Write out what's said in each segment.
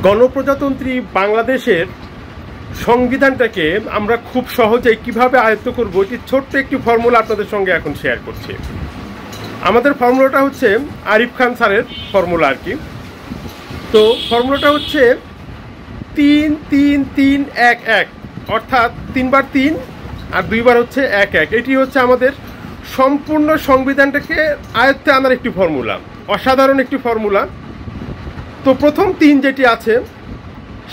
গণপ্রজাতন্ত্রী বাংলাদেশের সংবিধানটাকে আমরা খুব সহজে কিভাবে আয়ত্ত করব, এটি ছোট্ট একটি ফর্মুলা আপনাদের সঙ্গে এখন শেয়ার করছি। আমাদের ফর্মুলাটা হচ্ছে আরিফ খান স্যারের ফর্মুলা আর কি। তো ফর্মুলাটা হচ্ছে 3-3-3-1-1, অর্থাৎ 3 বার 3 আর 2 বার হচ্ছে 1-1। এটি হচ্ছে আমাদের সম্পূর্ণ সংবিধানটাকে আয়ত্তে আনার একটি ফর্মুলা, অসাধারণ একটি ফর্মুলা। তো প্রথম 3 যেটি আছে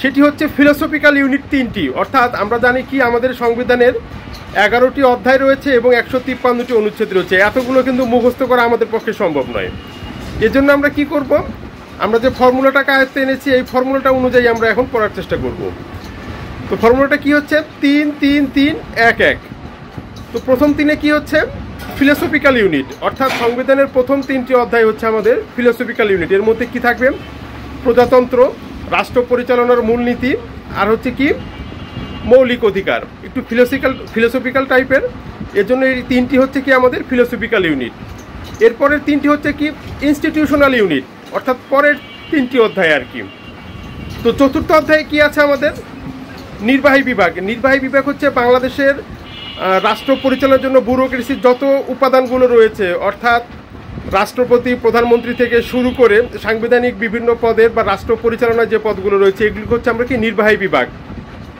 সেটি হচ্ছে ফিলোসফিক্যাল ইউনিট 3টি, অর্থাৎ আমরা জানি কি আমাদের সংবিধানের 11টি অধ্যায় রয়েছে এবং 153টি অনুচ্ছেদ রয়েছে। এতগুলো কিন্তু মুখস্থ করা আমাদের পক্ষে সম্ভব নয়। এজন্য আমরা কি করব, আমরা যে ফর্মুলাটাকে আয়ত্তে এনেছি এই ফর্মুলাটা অনুযায়ী আমরা এখন পড়ার চেষ্টা করব। তো ফর্মুলাটা কি হচ্ছে 3-3-3-1-1। তো প্রথম 3-এ কি হচ্ছে ফিলোসফিক্যাল ইউনিট, অর্থাৎ সংবিধানের প্রথম 3টি অধ্যায় হচ্ছে আমাদের ফিলোসফিক্যাল ইউনিট। এর মধ্যে কি থাকবে, প্রজাতন্ত্র, রাষ্ট্র পরিচালনার মূলনীতি, আর হচ্ছে কি মৌলিক অধিকার, একটু ফিলোসফিক্যাল টাইপের। এর জন্য এই 3টি হচ্ছে কি আমাদের ফিলোসফিক্যাল ইউনিট। এরপরের 3টি হচ্ছে কি ইনস্টিটিউশনাল ইউনিট, অর্থাৎ পরের 3টি অধ্যায় আর কি। তো চতুর্থ অধ্যায়ে কি আছে আমাদের নির্বাহী বিভাগ। নির্বাহী বিভাগ হচ্ছে বাংলাদেশের রাষ্ট্র পরিচালনার জন্য ব্যুরোক্রেসির যত উপাদানগুলো রয়েছে, অর্থাৎ রাষ্ট্রপতি, প্রধানমন্ত্রী থেকে শুরু করে সাংবিধানিক বিভিন্ন পদের বা রাষ্ট্র পরিচালনার যে পদগুলো রয়েছে এগুলো হচ্ছে আমরা কি নির্বাহী বিভাগ,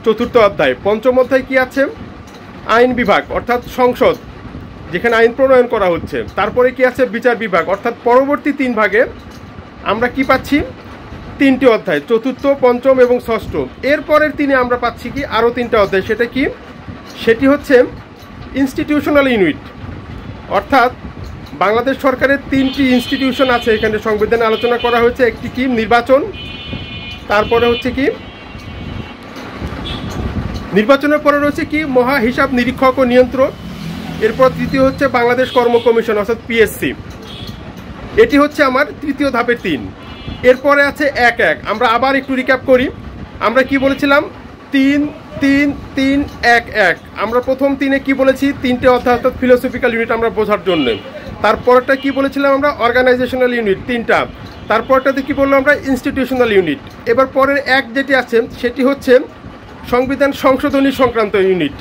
চতুর্থ অধ্যায়। পঞ্চম অধ্যায় কি আছে আইন বিভাগ, অর্থাৎ সংসদ, যেখানে আইন প্রণয়ন করা হচ্ছে। তারপরে কি আছে বিচার বিভাগ, অর্থাৎ পরবর্তী 3 ভাগে আমরা কি পাচ্ছি 3টি অধ্যায়, চতুর্থ, পঞ্চম এবং ষষ্ঠ। এরপরের 3-এ আমরা পাচ্ছি কি আরও 3টা অধ্যায়। সেটা কি, সেটি হচ্ছে ইনস্টিটিউশনাল ইউনিট, অর্থাৎ বাংলাদেশ সরকারের 3টি ইনস্টিটিউশন আছে এখানে সংবিধানে আলোচনা করা হয়েছে। একটি কি নির্বাচন, তারপরে হচ্ছে কি নির্বাচনের পরে রয়েছে কি মহা হিসাব নিরীক্ষক ও নিয়ন্ত্রক। এরপর তৃতীয় হচ্ছে বাংলাদেশ কর্ম কমিশন, অর্থাৎ পিএসসি। এটি হচ্ছে আমার তৃতীয় ধাপের 3। এরপরে আছে 1-1। আমরা আবার একটু রিক্যাপ করি। আমরা কি বলেছিলাম 3-3-3-1-1। আমরা প্রথম 3-এ কি বলেছি 3টে অধ্যায়, অর্থাৎ ফিলোসফিক্যাল ইউনিট আমরা বোঝার জন্য। তারপরটা কি বলেছিলাম আমরা অর্গানাইজেশনাল ইউনিট 3টা। তারপরটাতে কি বললাম আমরা ইনস্টিটিউশনাল ইউনিট। এবার পরের 1 যেটি আছে সেটি হচ্ছে সংবিধান সংশোধনী সংক্রান্ত ইউনিট,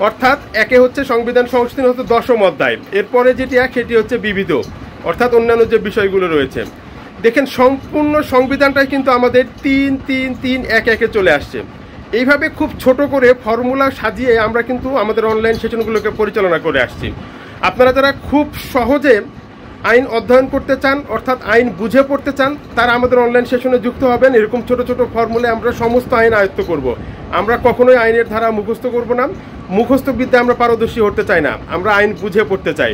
অর্থাৎ 1-এ হচ্ছে সংবিধান সংশোধনী হচ্ছে 10ম অধ্যায়। এরপরে যেটি 1 সেটি হচ্ছে বিবিধ, অর্থাৎ অন্যান্য যে বিষয়গুলো রয়েছে। দেখেন সম্পূর্ণ সংবিধানটাই কিন্তু আমাদের 3-3-3-1-1-এ চলে আসছে। এইভাবে খুব ছোট করে ফর্মুলা সাজিয়ে আমরা কিন্তু আমাদের অনলাইন সেশনগুলোকে পরিচালনা করে আসছি। আপনারা যারা খুব সহজে আইন অধ্যয়ন করতে চান, অর্থাৎ আইন বুঝে পড়তে চান, তারা আমাদের অনলাইন সেশনে যুক্ত হবেন। এরকম ছোট ছোট ফর্মুলে আমরা সমস্ত আইন আয়ত্ত করব। আমরা কখনোই আইনের ধারা মুখস্থ করব না, মুখস্থ বিদ্যা আমরা পারদর্শী হতে চাই না, আমরা আইন বুঝে পড়তে চাই।